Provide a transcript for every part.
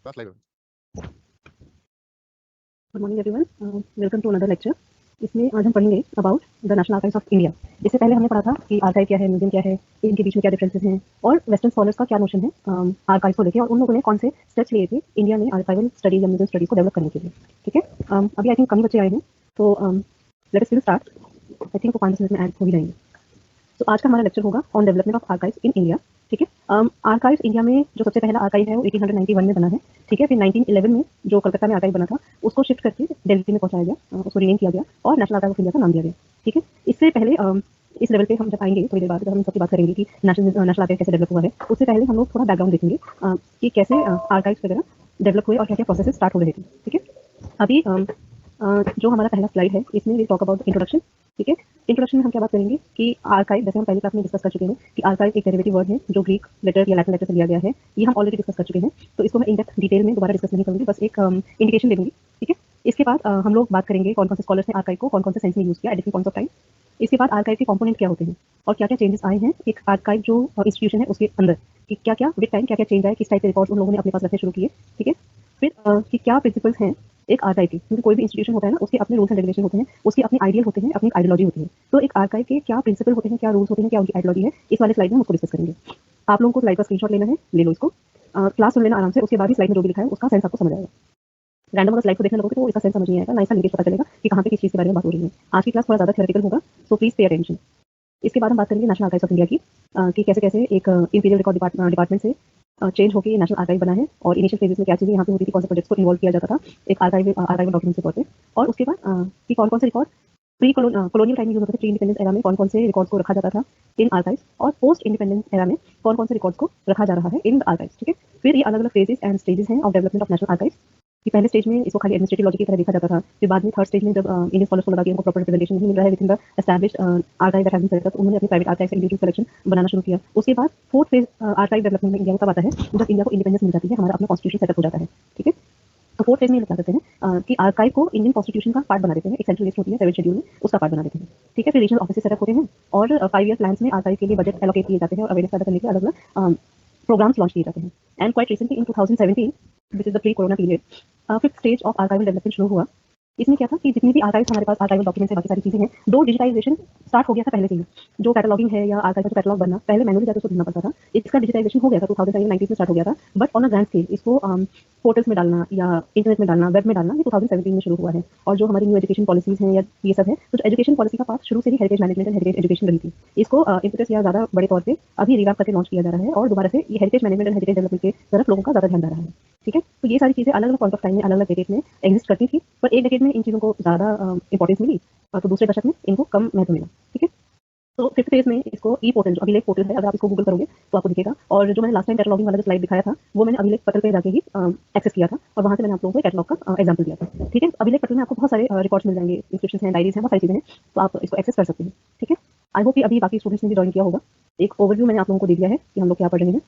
First live. Good morning everyone, welcome to another lecture. इसमें आज हम पढ़ेंगे about the national archives of India. इससे पहले हमने पढ़ा था कि आर्काइव क्या है, म्यूजियम क्या है, इनके बीच में क्या डिफरेंसेस हैं और वेस्टर्न स्कॉलर्स का क्या नोशन है आर्काइव को लेकर, और उन लोगों ने कौन से स्टेप्स लिए थे इंडिया में आर्काइवल स्टडीज या म्यूजियम स्टडीज को डेवलप करने के लिए। ठीक है, अभी आई थिंक कम बच्चे आए हैं, तो let us start. I think वो 5 मिनट में ऐड हो ही जाएंगे। तो आज का हमारा लेक्चर होगा on development of archives in India. ठीक है, आर्काइव्स इंडिया में जो सबसे पहला आर्काइव है वो 1891 में बना है। ठीक है, फिर 1911 में जो कलकत्ता में आर्काइव बना था उसको शिफ्ट करके दिल्ली में पहुंचाया गया, उसको रीनेम किया गया और नेशनल आर्काइव ऑफ इंडिया का नाम दिया गया। ठीक है, इससे पहले इस लेवल पे हम जब आएंगे थोड़ी देर बाद, जब हम सबकी बात करेंगे कि नेशनल आर्काइव कैसे डेवलप हुआ है, उससे पहले हम लोग थोड़ा बैकग्राउंड देखेंगे कि कैसे आर्काइव्स वगैरह डेवलप हुए और क्या क्या प्रोसेसेस स्टार्ट हो रहे थे। ठीक है, अभी जो हमारा पहला स्लाइड है इसमें वी टॉक अबाउट इंट्रोडक्शन। ठीक है, इंट्रोडक्शन में हम क्या बात करेंगे कि आर्काइव, जैसे हम पहले क्लास में डिस्कस कर चुके हैं कि आर्काइव एक डेरिवेटिव वर्ड है जो ग्रीक लेटर या लैटिन लेटर से लिया गया है। ये हम ऑलरेडी डिस्कस कर चुके हैं, तो इसको मैं इन डेप्थ डिटेल में दोबारा डिस्कस नहीं करूंगी, बस एक इंडिकेशन दे दूंगी। ठीक है, इसके बाद हम लोग बात करेंगे कौन कौन से स्कॉलर्स ने आर्काइव को कौन कौन से सेंस में यूज किया at different points of time. इसके बाद आर्काइव के कंपोनेंट क्या होते हैं और क्या क्या चेंजेस आए हैं एक आर्काइव जो इंस्टीट्यूशन है उसके अंदर, कि क्या क्या विद टाइम क्या क्या चेंज आए, किस टाइप के रिकॉर्ड्स उन लोगों ने अपने पास रखने शुरू किए। ठीक है, फिर कि क्या प्रिंसिपल्स हैं एक आर्काइव की, क्योंकि कोई भी इंस्टीट्यूशन होता है ना उसके अपने रूल्स एंड रेगुलेशन होते हैं, उसके अपने आइडियल होते हैं, अपनी आइडियोलॉजी होती है। तो एक आर्काइव के क्या प्रिंसिपल होते हैं, क्या रूल्स होते हैं, क्या उनकी आइडियोलॉजी है, इस वाले स्लाइड में हम उसको डिस्कस करेंगे। आप लोगों को स्लाइड का स्क्रीनशॉट लेना है, ले लो इसको, क्लास सुन लेना आराम से, उसके बाद ही स्लाइड में जो भी लिखा है उसका सेंस आपको समझ आएगा। रैंडम अगर स्लाइड को देखने लगोगे तो इसका सेंस समझ नहीं आएगा, ना इसका लिंकेज पता चलेगा कि कहाँ पे किस चीज़ के बारे में बात हो रही है। आज की क्लास थोड़ा ज़्यादा थ्योरेटिकल होगा, सो प्लीज पे अटेंशन। इसके बाद हम बात करेंगे नेशनल आर्काइव्स ऑफ इंडिया की, कि कैसे कैसे एक इंपीरियल रिकॉर्ड डिपार्टमेंट से चेंज होकर नेशनल आर्काइव बना है और इनिशियल फेजेस में क्या चीज़ें यहाँ पे होती थी, कौन से प्रोजेक्ट्स को इन्वॉल्व किया जाता था एक आर्काइव डॉक्यूमेंट के तौर पे, और उसके बाद कि कौन कौन से रिकॉर्ड प्री कॉलोनियल टाइम में यूज होते थे, प्री इंडिपेंडेंस एरा में कौन कौन से रिकॉर्ड्स को रखा जाता था इन आर्काइव्स, और पोस्ट इंडिपेंडेंस एरा में कौन कौन से रिकॉर्ड्स को रखा जा रहा है इन आर्काइव्स। ठीक है, फिर ये अलग अलग फेजेस एंड स्टेजेस हैं of development of national archives. कि पहले स्टेज में इसको खाली एडमिनिस्ट्रेटिव लॉजिक की तरह देखा जाता था, फिर बाद में थर्ड स्टेज में जब इंडियन स्कॉलर्स को लगा कि इनको प्रॉपर रिप्रेजेंटेशन नहीं मिल रहा है within the established archive that has been set up, उन्होंने अपनी प्राइवेट आर्काइव्स इंडिविजुअल कलेक्शन बनाना शुरू किया। उसके बाद फोर्थ फेज आर्काइव डेवलपमेंट में इंडिया को तब आता है जब इंडिया को इंडिपेंडेंस मिल जाती है, हमारा अपना कॉन्स्टिट्यूशन सेटअप हो जाता है। ठीक है, तो फोर्थ फेज में क्या करते हैं कि आर्काइव को इंडियन कॉन्स्टिट्यूशन का पार्ट बना देते हैं, एक सेंट्रल लिस्ट होती है 7 शेड्यूल में, उसका पार्ट बना देते हैं। ठीक है, फिर रीजनल ऑफिस सेटअप होते हैं और 5 ईयर प्लान्स में आर्काइव के लिए बजट एलोकेट किए जाते हैं और अवेयरनेस पैदा करने के लिए अलग अलग प्रोग्राम्स लॉन्च किए जाते हैं। And quite recently in 2017 which is the pre corona period, fifth stage of archival development शुरू हुआ। इसमें क्या था कि जितनी भी आर्काइव हमारे पास आर्काइवल डॉक्यूमेंट्स है, बाकी सारी चीजें हैं, दो डिजिटाइजेशन स्टार्ट हो गया था पहले से ही। जो कैटलॉगिंग है या आर्काइव का कैटलॉग बनना पहले मैनुअली जाकर उसको ढूंढना पड़ता था, इसका डिजिटाइजेशन हो गया था 2019 में स्टार्ट हो गया था, but on a grand scale इसको पोर्टल्स में डालना या इंटरनेट में डालना, वेब में डालना, ये 2017 में शुरू हुआ है। और जो हमारी न्यू एजुकेशन पॉलिसीज हैं या ये सब है, तो जो एजुकेशन पॉलिसी का पार्ट शुरू से ही heritage management and heritage education रही थी, इसको इम्पेटस या ज्यादा बड़े तौर पे अभी रिवैम्प करके लॉन्च किया जा रहा है और दोबारा से ये heritage management and heritage development की तरफ लोगों का ज्यादा ध्यान जा रहा है। ठीक है, तो ये सारी चीजें अलग अलग पॉइंट ऑफ टाइम में अलग अलग डेकेड में एग्जिस्ट करती थी, पर एक डेकेड में इन चीजों को ज्यादा इंपॉर्टेंस मिली तो दूसरे दशक में इनको कम महत्व मिला। ठीक है, तो फिफ्थ फेज में इसको ई पोर्टल, जो अभिलेख पोर्टल है, अगर आप इसको गूगल करोगे तो आपको दिखेगा, और जो मैंने लास्ट टाइम कैटलॉगिंग वाला जो स्लाइड दिखाया था वो मैंने अभिलेख पटल पे जाके ही एक्सेस किया था और वहां से मैंने आप लोगों को कैटलॉग का एग्जांपल दिया था। ठीक है, अभिलेख पटल में आपको बहुत सारे रिकॉर्ड्स मिल जाएंगे, इंस्क्रिप्शंस हैं, डायरीज हैं, बहुत सारी चीजें हैं, तो आप इसको एक्सेस कर सकते हैं। ठीक है, आई होप कि अभी बाकी स्टूडेंट्स ने भी ज्वाइन किया होगा। एक ओवरव्यू मैंने आप लोगों को दे दिया है कि हम लोग क्या पढ़ रहे हैं।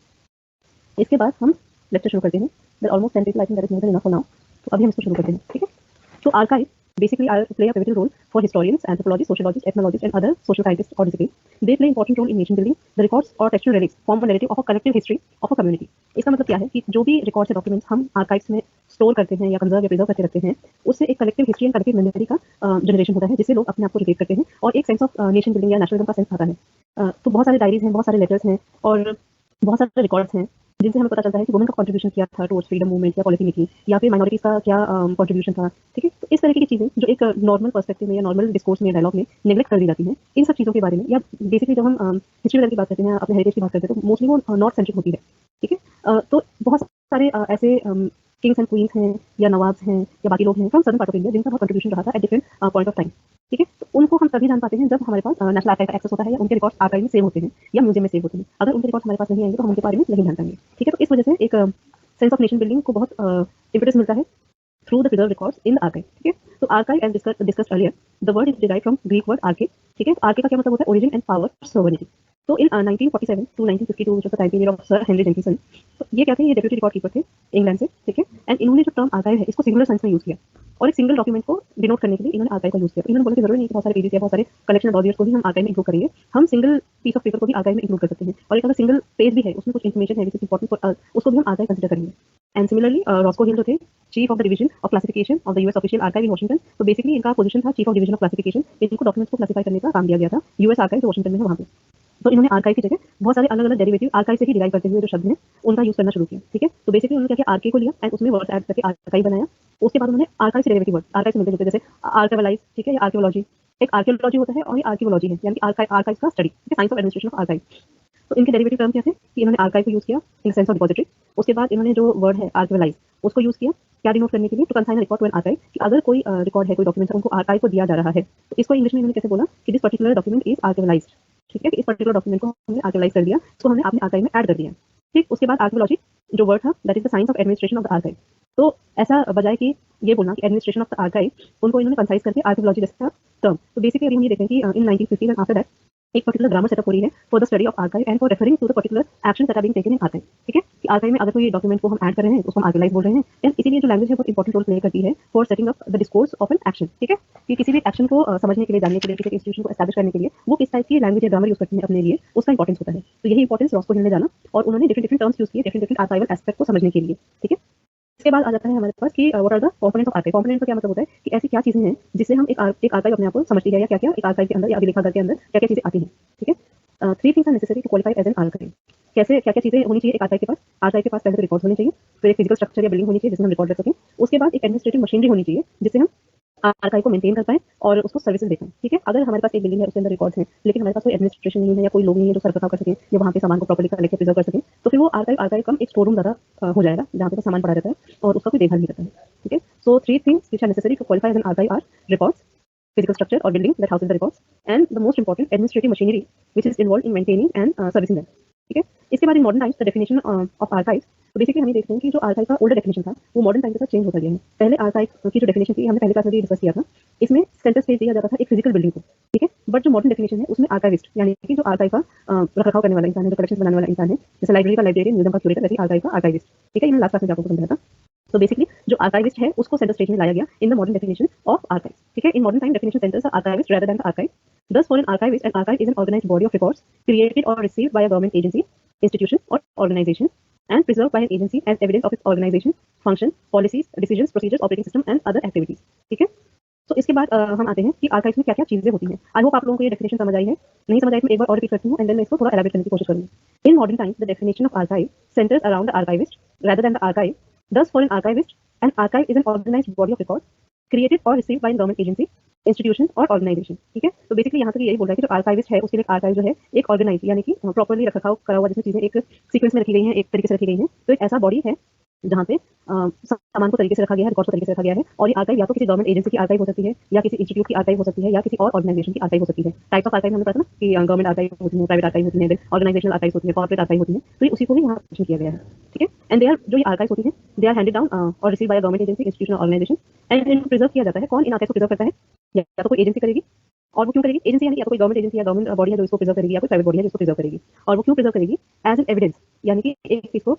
इसके बाद हम लेक्चर शुरू करते हैं। Almost 10 people, I think that is more than enough for now, तो अभी हम इसको शुरू करते हैं। ठीक है, तो archive basically play a pivotal role for historians, anthropologists, sociologists, ethnologists and other social scientists or disciplines. They play important role in nation building. The records or textual relics form a narrative of a collective history of a community. इसका मतलब क्या है कि जो भी records या documents हम archives में स्टोर करते हैं या कंजर्व या प्रिजर्व करके रखते हैं, उससे एक collective history and collective memory का जनरेशन होता है, जिससे लोग अपने आप को रिलेट करते हैं और एक सेंस ऑफ नेशन बिल्डिंग या नेशनलिज्म का सेंस आता है। तो बहुत सारे डायरीज हैं, बहुत सारे लेटर्स हैं और बहुत सारे रिकॉर्ड्स हैं जिनसे हमें पता चलता है कि वुमेन का कंट्रीब्यूशन क्या था टुवर्ड्स फ्रीडम मूवमेंट या पॉलिसी मेकिंग, या फिर माइनॉरिटीज का क्या कंट्रीब्यूशन था। ठीक है, तो इस तरह की चीजें जो एक नॉर्मल पर्सपेक्टिव में या नॉर्मल डिस्कोर्स में, डायलॉग में नेग्लेक्ट कर दी जाती हैं, इन सब चीजों के बारे में, या बेसिकली जब हम हिस्ट्री वगैरह की बात करते हैं, अपने हेरिटेज की बात करते हैं, तो मोस्टली वो नॉर्थ सेंट्रिक होती है। ठीक है, तो बहुत सारे ऐसे किंग्स एंड क्वींस हैं या नवाब्स हैं या बाकी लोग हैं from southern part of India जिनका बहुत कंट्रीब्यूशन रहा था at different point of time. ठीक है, तो उनको हम तभी जान पाते हैं जब हमारे पास नेशनल आर्काइव का एक्सेस होता है या उनके रिकॉर्ड्स आर्काइव में सेव होते हैं या म्यूजियम में सेव होते हैं। अगर उनके रिकॉर्ड्स हमारे पास नहीं आएंगे तो हम उनके बारे में नहीं जान पाएंगे। ठीक है, तो इस वजह से एक सेंस ऑफ नेशन बिल्डिंग को बहुत इम्पेटस मिलता है through the preserve records in archive. ठीक है, तो archive as discussed earlier, the word is derived from Greek word arche. ठीक है, आर्के का क्या मतलब होता है? Origin and power, sovereignty. तो इन 1947 टू 1952 जो time period of sir Henry Jenkinson, तो ये क्या थे, ये डेप्यूटी रिकॉर्ड कीपर थे इंग्लैंड से, ठीक है। एंड इन्होंने जो टर्म आर्काइव है इसको सिंगुलर सेंस में यूज किया और एक सिंगल डॉक्यूमेंट को डिनोट करने के लिए इन्होंने आर्काइव का यूज किया। इन्होंने बोला कि जरूरी नहीं कि बहुत सारे पेजेस या बहुत सारे कलेक्शन ऑफ डॉक्यूमेंट्स को ही हम आर्काइव में इंक्लूड करेंगे, हम सिंगल पीस ऑफ पेपर को भी आर्काइव में इंक्लूड कर सकते हैं, और एक अगर सिंगल पेज भी है उसमें कुछ इन्फॉर्मेशन है विच इज इंपॉर्टेंट फॉर उसको भी हम आर्काइव कंसिडर करेंगे। एंड सिमिलरली रॉस्को हिल जो थे chief of the division of classification of the US official archive in Washington, तो बेसिकली इनका पोजीशन था chief of division of classification, इनको डॉक्यूमेंट्स को क्लासिफाई करने का काम दिया गया था यूएस आर्काइव जो वॉशिंगटन में है वहां पे। तो इन्होंने आर्काइव की जगह बहुत सारे अलग अलग डेरिवेटिव आर्काइव से ही डिराइव करते हुए जो शब्द हैं उनका यूज करना शुरू किया, ठीक है। तो बेसिकली उन्होंने क्या किया, आरके को लिया एंड उसमें वर्ड्स ऐड करके आर्काइव बनाया। उसके बाद उन्होंने आर्काइव से डेरिवेटिव वर्ड आर्काइव से मिलते जुलते, जैसे आर्काइवलाइज, ठीक है, या आर्कियोलॉजी, एक आर्कियोलॉजी होता है और ये आर्कियोलॉजी है, यानी कि आर्काइव का study, science of administration of archive. तो इनके डेरिवेटिव टर्म क्या थे कि इन्होंने आर्काइव को यूज किया इन सेंस ऑफ डिपॉजिटरी। उसके बाद इन्होंने जो वर्ड है आर्कियोलाइज उसको यूज किया क्या डिनोट करने के लिए, to consign record to an archive, कि अगर कोई रिकॉर्ड है, कोई डॉक्यूमेंट है, उनको आर्काइव को दिया जा रहा है, तो इसको इंग्लिश में इन्होंने कैसे बोला कि दिस पर्टिकुलर डॉक्यूमेंट इज आर्कियोलाइज्ड, ठीक है, कि इस पर्टिकुलर डॉक्यूमेंट को हमने आर्कियोलाइज कर दिया, इसको हमने अपने आर्काइव में ऐड कर दिया, ठीक। उसके बाद आर्कियोलॉजी जो वर्ड था that is the science of administration of the archive. तो ऐसा बजाय कि ये बोलना कि एडमिनिस्ट्रेशन ऑफ द आर्काइव, उनको इन्होंने कंसाइज करके आर्कियोलॉजी जैसा टर्म। तो बेसिकली अभी हम ये देखें कि इन 1950 एंड आफ्टर दैट एक पर्टिकुलर ग्रामर सेटअप हो रही है for the study of archive and for referring to the particular action that are being taken in archive, ठीक है, कि आर्काइव में अगर कोई डॉक्यूमेंट को हम ऐड कर रहे हैं उसको हम आर्कियोलाइज बोल रहे हैं। एंड इसीलिए जो लैंग्वेज है बहुत इंपॉर्टेंट रोल प्ले करती है for setting up the discourse of an action, ठीक है, कि किसी भी एक्शन को समझने के लिए, जानने के लिए, किसी इंस्टीट्यूशन को एस्टैब्लिश करने के लिए वो किस टाइप की लैंग्वेज या ग्रामर यूज करते हैं अपने लिए, उसका इंपॉर्टेंस होता है। तो यही इंपॉर्टेंस रॉस्को हिल ने जाना और उन्होंने डिफरेंट डिफरेंट टर्म्स यूज किए डिफरेंट डिफरेंट आर्काइवल एस्पेक्ट को समझने के लिए, ठीक है। इसके बाद आ जाता है हमारे पास कि what are the components of archive. Component का क्या मतलब होता है कि ऐसी क्या चीजें हैं जिससे हम एक आर्काइव अपने आप को समझती है, या क्या क्या एक आर्काइव के अंदर या अभिलेखागार के अंदर क्या क्या चीजें आती हैं, ठीक है। 3 things are necessary to qualify as an archive. कैसे क्या क्या चीजें होनी चाहिए एक आर्काइव के पास? आर्काइव के पास पहले तो रिकॉर्ड्स होने चाहिए, फिर एक फिजिकल स्ट्रक्चर या बिल्डिंग होनी चाहिए जिसमें हम रिकॉर्ड रख सकें। उसके बाद एक एडमिनिस्ट्रेटिव मशीनरी होनी चाहिए जिससे हम आर्काइव को मेंटेन कर पाएं और उसको सर्विसेज दे पाएं, ठीक है। अगर हमारे पास एक बिल्डिंग है उसके अंदर रिकॉर्ड्स हैं लेकिन हमारे पास कोई एडमिनिस्ट्रेशन नहीं है या कोई लोग नहीं है जो सरबराह कर सकें या वहाँ पे सामान को प्रॉपर्ली कलेक्ट प्रिजर्व कर सकें, तो फिर वो आर्काइव कम एक स्टोर रूम ज़्यादा हो जाएगा जहाँ पे सामान पड़ा रहता है और उसका कोई देखभाल नहीं करता है, ठीक है। So 3 things which are necessary to qualify as an archive are records, physical structure or building that houses the records, and the most important administrative machinery which is involved in maintaining and servicing them, ठीक है। इसके बाद in modern times the definition of archive, तो basically हम ये देखते हैं कि जो आर्काइव का ओल्डर डेफिनेशन था वो मॉडर्न टाइम के साथ चेंज होता गया है। पहले आर्काइव की जो डेफिनेशन थी हमने पहले क्लास में भी डिस्कस किया था, इसमें सेंटर स्पेस दिया जाता था एक फिजिकल बिल्डिंग को, ठीक है। बट जो मॉडर्न डेफिनेशन है उसमें आर्काइविस्ट यानी कि जो आर्काइव का रखरखाव करने वाला इंसान है, जो कलेक्शन बनाने वाला इंसान है, जैसे लाइब्रेरी का लाइब्रेरियन, म्यूजियम का क्यूरेटर, वैसे आर्काइव का आर्काइविस्ट, ठीक है। ये मैंने लास्ट क्लास में आपको समझाया था। तो बेसिकली जो आर्काइविस्ट है उसको सेंटर स्टेज में लाया गया in the modern definition of archive, ठीक है। In modern time definition centres are archivist rather than the archive. Thus, for an archivist, an archive is an organized body of records created or received by a government agency, institution, or organization, and preserved by an agency as evidence of its organization, function, policies, decisions, procedures, operating system, and other activities. ठीक है। तो इसके बाद हम आते हैं कि archives में क्या-क्या चीजें होती हैं। आई होप आप लोगों को ये डेफिनेशन समझ आई है। नहीं समझ आई तो मैं एक बार और रिपीट करती हूँ एंड देन मैं इसको थोड़ा एलाबोरेट करने की कोशिश करूंगी। In modern times the definition of archive centres around the archivist rather than the archive. Thus, for an archivist, an archive is an organized body of records created or received by a government agency, institution और organization, ठीक है। तो basically यहाँ तक यही बोल रहा है कि जो आर्काइविस्ट है उसके लिए आर्काइव जो है एक ऑर्गेनाइज यानी कि प्रॉपर्ली रखरखाव करा हुआ, जिसमें चीजें एक सीक्वेंस में रखी गई हैं, एक तरीके से रखी गई हैं। तो एक ऐसा बॉडी है जहाँ पे सामान को तरीके से रखा गया है, रिकॉर्ड को तरीके से रखा गया है। और ये आर्काइव या तो किसी गवर्नमेंट एजेंसी की आर्काइव हो सकती है, या किसी इंस्टीट्यूट की आर्काइव हो सकती है, या किसी और ऑर्गेनाइजेशन की आर्काइव हो सकती है। टाइप ऑफ आर्काइव हमने पता ना कि गवर्नमेंट आर्काइव होती है, प्राइवेट आर्काइव होती है, ऑर्गेनाइजेशनल आर्काइव होती है, कॉर्पोरेट आर्काइव होती है। तो ये उसी को भी यहाँ मेंशन किया गया है, ठीक है। एंड दे आर जो ये आर्काइव होती है दे आर हैंडेड डाउन और receive by government agency, institution, organisation, and इनको प्रिजर्व किया जाता है। कौन इन आर्काइव को प्रिजर्व करता है? या तो कोई एजेंसी करेगी, और वो क्यों करेगी? एजेंसी यानी या तो कोई गवर्नमेंट एजेंसी या गवर्नमेंट बॉडी है जो इसको प्रिजर्व करेगी, या कोई प्राइवेट बॉडी है जिसको प्रिजर्व करेगी। और वो क्यों प्रिजर्व करेगी? एज एन एविडेंस, यानी कि एक चीज को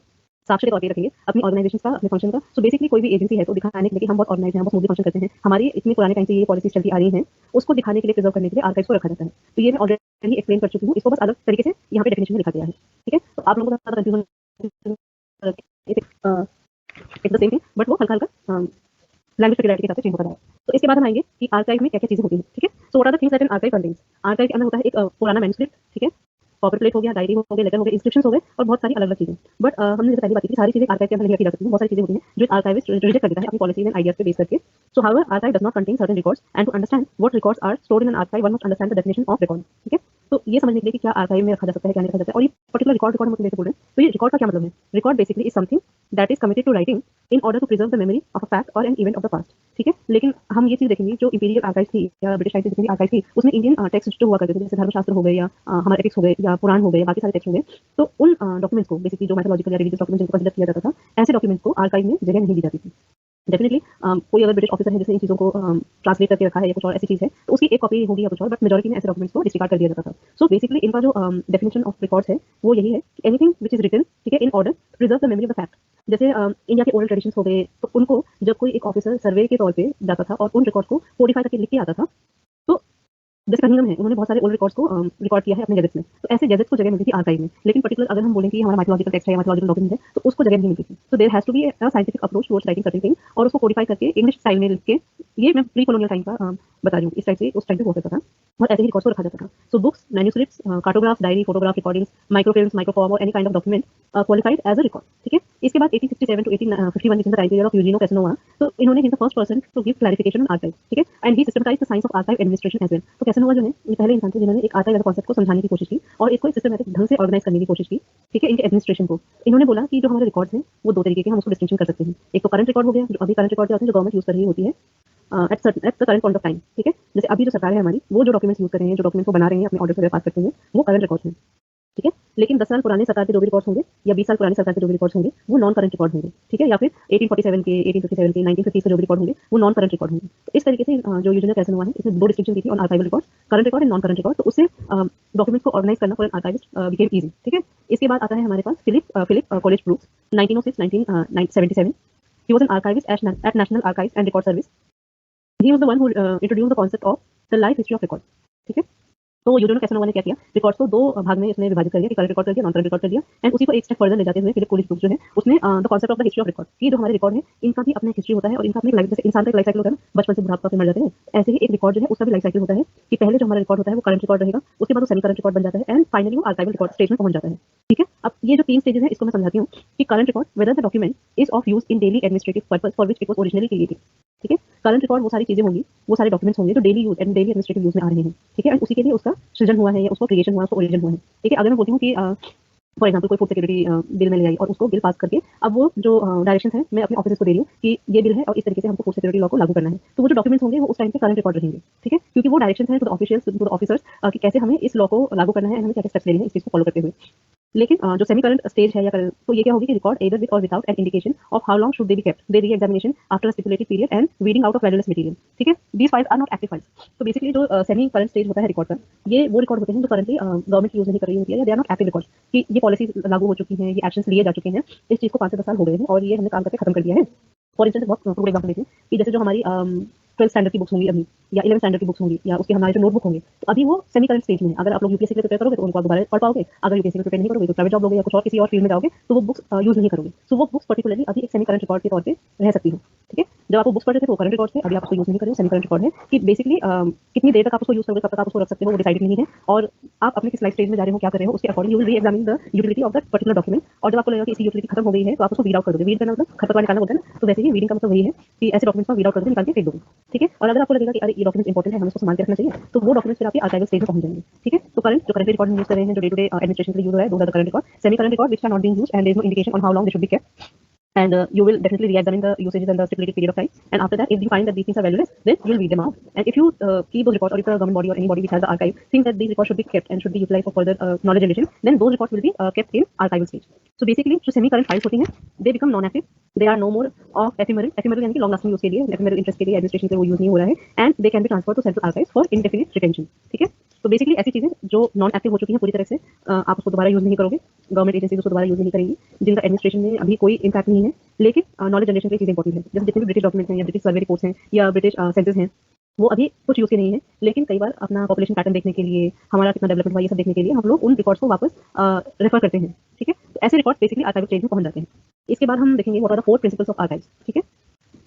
साक्ष्य के तौर पे रखेंगे अपनी ऑर्गेनाइजेशन का, अपने फंक्शन का। सो बेसिकली कोई भी एजेंसी है तो दिखाने के लिए कि हम बहुत ऑर्गेनाइज हैं, हम बहुत स्मूथली फंक्शन करते हैं, हमारी इतने पुराने टाइम से ये पॉलिसीज चलती आ रही हैं, उसको दिखाने के लिए, प्रिजर्व करने के लिए आर्काइव्स को रखा जाता है। तो ये मैं ऑलरेडी एक्सप्लेन कर चुकी हूँ, इसको बस अलग तरीके से यहाँ पे डेफिनेशन में लिखा गया है, ठीक है। तो आप लोगों को ज्यादा confusion it's the same thing, but वो हल्का हल्का लैंग्वेज क्लैरिटी के हिसाब से चेंज होता है। तो इसके बाद हम आएंगे कि आर्काइव में क्या-क्या चीजें होती हैं, ठीक है। So what are the things that an archive contains? Archive के अंदर होता है एक पुराना मैन्युस्क्रिप्ट, ठीक है, कॉपर प्लेट हो गया, डायरी हो गया, लेटर हो गया, इंस्क्रिप्शंस हो गए और बहुत सारी अलग-अलग चीजें। बट हमने जैसे पहली बात की कि सारी चीजें आर्काइव के अंदर नहीं रखी जा सकती हैं। बहुत सारी चीजें होती हैं जो आर्काइविस्ट रिजेक्ट कर देता है अपनी पॉलिसीज एंड आइडियाज पे बेस करके। So however archive does not contain certain records, and to understand what records are stored in an archive one must understand the definition of record, ठीक है। तो ये समझने के लिए कि क्या आर्काइव में रखा जा सकता है, क्या नहीं रखा जा सकता है, और ये पर्टिकुलर रिकॉर्ड हम कैसे बोल रहे हैं। तो ये रिकॉर्ड का क्या मतलब है? Record basically is something that is committed to writing in order to preserve the memory of a fact or an event of the past, ठीक है। लेकिन हम ये चीज देखेंगे जो इंपीरियल आर्काइव थी या ब्रिटिश टाइम से जितनी आर्काइव थी उसमें इंडियन टेक्स्ट जो हुआ करते थे, जैसे धर्मशास्त्र हो गए या हमारे एपिक्स हो गए या पुराण हो गए, बाकी सारे टेक्स्ट हो गए। तो उन डॉक्यूमेंट्स को बेसिकली जो मैथोलॉजिकल या रिलीजियस डॉक्यूमेंट्स जिनको कंसीडर किया जाता था, ऐसे डॉक्यूमेंट्स को आर्काइव में जगह नहीं दी जाती थी। डेफिनेटली कोई अगर ब्रिटिश ऑफिसर है जिसने इन चीज़ों को ट्रांसलेट करके रखा है या कुछ और ऐसी चीज़ है, तो उसकी एक कॉपी होगी या कुछ और, बट मेजॉरिटी में ऐसे डॉक्यूमेंट्स को डिस्कार्ड कर दिया जाता था। सो बेसिकली इनका जो डेफिनेशन ऑफ रिकॉर्ड्स है, वो यही है कि एनीथिंग व्हिच इज़ रिटन, ठीक है, in order to preserve the memory of the fact. जैसे इंडिया के ओरल ट्रेडिशंस हो गए, तो उनको जब कोई एक ऑफिसर सर्वे के तौर पे जाता था और उन रिकॉर्ड्स को कोडिफाई करके लिख के आता था, तो जैसे कनिंघम है, उन्होंने बहुत सारे ओल्ड रिकॉर्ड्स को रिकॉर्ड किया है अपने गैजेट्स में। तो ऐसे गैजेट्स को जगह मिलती थी आर्काइव में। लेकिन पर्टिकुलर अगर हम बोलें कि हमारा माइथोलॉजिकल टेक्स्ट है या माइथोलॉजिकल डॉक्यूमेंट है, तो उसको जगह नहीं मिलती थी। तो there has to be a scientific approach towards writing certain thing और उसको कोडिफाई करके इंग्लिश स्टाइल में लिख के, ये मैं प्री कॉलोनियल टाइम का बता रही हूँ। इस टाइप से उस टाइम पे हुआ करता था और ऐसे ही रिकॉर्ड्स को रखा जाता था। So books, manuscripts, cartographs, diary, photograph, recordings, microfilms, microform और any kind of document qualified as a record, ठीक है? इसके बाद 1867 to 1851 which is the time period of Eugenio Casanova, तो इन्होंने ही the first person to give clarification on archive, ठीक है? And he systematized the science of archive administration as well. तो कैसनोवा जो है, ये पहले इंसान थे जिन्होंने एक आर्काइव वाला कॉन्सेप्ट को समझाने की कोशिश की और इसको एक सिस्टमैटिक ढंग से ऑर्गेनाइज करने की कोशिश की, ठीक है, इनके एडमिनिस्ट्रेशन को। इन्होंने बोला कि जो हमारे रिकॉर्ड्स हैं, वो दो तरीके के, हम उसको डिस्टिंक्शन कर सकते हैं। एक तो करंट रिकॉर्ड हो गया, जो अभी करंट रिकॉर्ड होते हैं, जो गवर्नमेंट यूज कर रही होती है at the current point of time, ठीक है? जैसे अभी जो सरकार है हमारी, वो जो डॉक्यूमेंट्स यूज कर रहे हैं, जो डॉक्यूमेंट को बना रहे हैं, अपने ऑर्डर वगैरह पास करते हैं, वो करंट रिकॉर्ड्स हैं, ठीक है? लेकिन 10 साल पुराने सरकार के जो भी रिकॉर्ड्स होंगे या 20 साल पुराने सरकार के जो भी रिकॉर्ड्स होंगे, वो नॉन करंट रिकॉर्ड होंगे, ठीक है? या फिर 1847 के, 1857 के, 1950 के जो भी रिकॉर्ड होंगे, वो नॉन करंट रिकॉर्ड होंगे। तो इस तरीके से जो यूजेनिया कैसनोवा है, इसने दो डिस्टिंक्शन दी थी on archival records, current record and non current record. तो उससे डॉक्यूमेंट्स को ऑर्गेनाइज करना for an archivist became easy, ठीक है? इसके बाद आता है हमारे पास Philip Coolidge Brooks, 1906 1977। He was an archivist at National Archives and Record Service. He was the one who introduced the concept of the life history of record, ठीक है? तो यूजेनिया कैसनोवा ने क्या किया, रिकॉर्ड्स को दो भाग में इसने विभाजित कर दिया कि करंट रिकॉर्ड कर दिया, नॉन करंट रिकॉर्ड कर दिया। एंड उसी को एक स्टेप फर्दर ले जाते हुए फिलिप कॉलेज ब्रूक्स जो है, उसने the concept of the history of record, कि जो हमारे रिकॉर्ड है, इनका भी अपना हिस्ट्री होता है और इनका अपनी लाइफ, जैसे इंसान का एक लाइफ साइकिल होता है ना, बचपन से बुढ़ापा फिर मर जाते हैं, ऐसे ही एक रिकॉर्ड जो है उसका भी लाइफ साइकिल होता है कि पहले जो हमारा रिकॉर्ड होता है वो करंट रिकॉर्ड रहेगा, उसके बाद वो सेमी करंट रिकॉर्ड बन जाता है एंड फाइनली वो आर्काइवल रिकॉर्ड स्टेज में पहुंच जाता है, ठीक है? अब ये जो तीन स्टेजेस हैं, इसको मैं समझाती हूँ कि current record, whether the document is of use in daily administrative purpose for which it was originally created, ठीक है? करंट रिकॉर्ड वो सारी चीजें होंगी, वो सारे डॉक्यूमेंट्स होंगे जो daily use and daily administrative use में आ रहे हैं, ठीक है? एंड उसी के लिए उसका सृजन हुआ है या उसको क्रिएशन हुआ है, उसको ओरिजिन हुआ है, ठीक है? अगर मैं बोलती हूँ कि फॉर एग्जाम्पल कोई फूड सिक्योरिटी बिल में ले आई और उसको बिल पास करके अब वो जो डायरेक्शंस हैं मैं अपने ऑफिसर्स को दे रही हूँ कि ये बिल है और इस तरीके से हमको फूड सिक्योरिटी लॉ को लागू करना है, तो वो जो डॉक्यूमेंट्स होंगे वो उस टाइम पे करंट रिकॉर्ड रहेंगे, ठीक है? क्योंकि वो डायरेक्शंस हैं to the officials, to the officers कि कैसे हमें इस लॉ को लागू करना है, हमें क्या-क्या स्टेप्स लेने हैं इस चीज को फॉलो करते हुए। लेकिन जो सेमी करंट स्टेज है या तो ये क्या होगी कि record either with or without an indication of how long should they be kept, they reexamination after a stipulated period and reading out of valueless material, ठीक है? These files are not active files. तो basically जो semi current stage होता है record का, ये वो record होते हैं जो करंटली गवर्नमेंट यूज नहीं कर रही होती है या they are not active records, कि ये पॉलिसी लागू हो चुकी है, ये एक्शंस लिए जा चुके हैं, इस चीज को 5 से 10 साल हो गए हैं और ये हमने काम करके खत्म कर दिया है। फॉर इंस्टेंस बहुत क्रूड एग्जांपल देती हूँ कि जैसे जो हमारी 12th स्टैंडर्ड की बुक्स होंगी अभी या 11th स्टैंडर्ड की बुक्स होंगी या उसके हमारे जो नोटबुक होंगे, तो अभी वो सेमी करंट स्टेज में है। अगर आप लोग यूपीएससी के लिए प्रिपेयर करोगे तो उनको आप दोबारा पढ़ पाओगे, अगर यूपीएससी में प्रिपेयर नहीं करोगे तो प्राइवेट जॉब लोगे या कुछ और किसी और फील्ड में जाओगे तो वो बुक्स यूज नहीं करोगे। सो वो बुक्स पर्टिकुलरली अभी एक सेमी करंट रिकॉर्ड के तौर पे रह सकती है, ठीक है? जब आप वो बुक्स पढ़ रहे थे तो करंट रिकॉर्ड थे, अभी आप उसको यूज नहीं कर रहे हो, सेमी करंट रिकॉर्ड है कि बेसिकली कितनी देर तक आप उसको यूज करोगे, कब तक आप उसको रख सकते हो, वो डिसाइडेड नहीं है और आप अपने किस लाइफ स्टेज में जा रहे हो, क्या कर रहे हो, उसके अकॉर्डिंग यू विल री examine the utility of that particular document. और जब आपको लगेगा कि इसकी यूटिलिटी खत्म हो गई है तो आप उसको वीड आउट कर दोगे। वीड करना मतलब खरपतवार निकालना बोलते हैं ना, तो वैसे ही वीडिंग का मतलब वही है कि ऐसे डॉक्यूमेंट्स को वीड आउट करके निकाल के फेंक दोगे, ठीक है? और अगर आपको लगेगा कि अरे ये डॉक्यूमेंट इंपॉर्टेंट है, हमें इसको संभाल के रखना चाहिए, तो वो डॉक्यूमेंट्स फिर आपके आर्काइवल स्टेज में पहुंच जाएंगे, ठीक है? तो करंट जो करंट रिकॉर्ड हम यूज कर रहे हैं, जो डे टू डे एडमिनिस्ट्रेशन के लिए यूज हो रहा है, those are the current record. Semi current record which are not being used and there is no indication on how long they should be kept, and you will definitely re-examine the usages and the stipulated period of time, and after that if you find that these things are valueless, then you will read them out. And if you keep those records, or if the government body or any body which has the archive think that these records should be kept and should be utilized for further knowledge generation, then those records will be kept in archival stage. So basically जो semi current files होती हैं, they become non active, they are no more of ephemeral यानी कि long lasting use के लिए, ephemeral interest के लिए, administration के लिए वो यूज नहीं हो रहा है, and they can be transferred to central archives for indefinite retention, ठीक है? तो बेसिकली ऐसी चीजें जो नॉन एक्टिव हो चुकी हैं पूरी तरह से, आप उसको दोबारा यूज नहीं करोगे, गवर्नमेंट एजेंसीज उसको दोबारा यूज नहीं करेंगी, जिनका एडमिनिस्ट्रेशन में अभी कोई इंपैक्ट नहीं है, लेकिन नॉलेज जनरेशन के लिए चीजें इंपॉर्टेंट है। जैसे जितने भी ब्रिटिश डॉक्यूमेंट्स हैं या ब्रिटिश सर्वे रिपोर्ट्स हैं या ब्रिटिश सेंसस हैं, वो अभी कुछ यूज के नहीं है, लेकिन कई बार अपना पॉपुलेशन पैटर्न देखने के लिए, हमारा कितना डेवलपमेंट हुआ, ये सब देखने के लिए हम लोग उन रिकॉर्ड्स को वापस रेफर करते हैं, ठीक है? तो ऐसे रिकॉर्ड बेसिकली आर्काइवल स्टेज में पहुंच जाते हैं। इसके बाद हम देखेंगे what are the 4 principles of archives, ठीक है?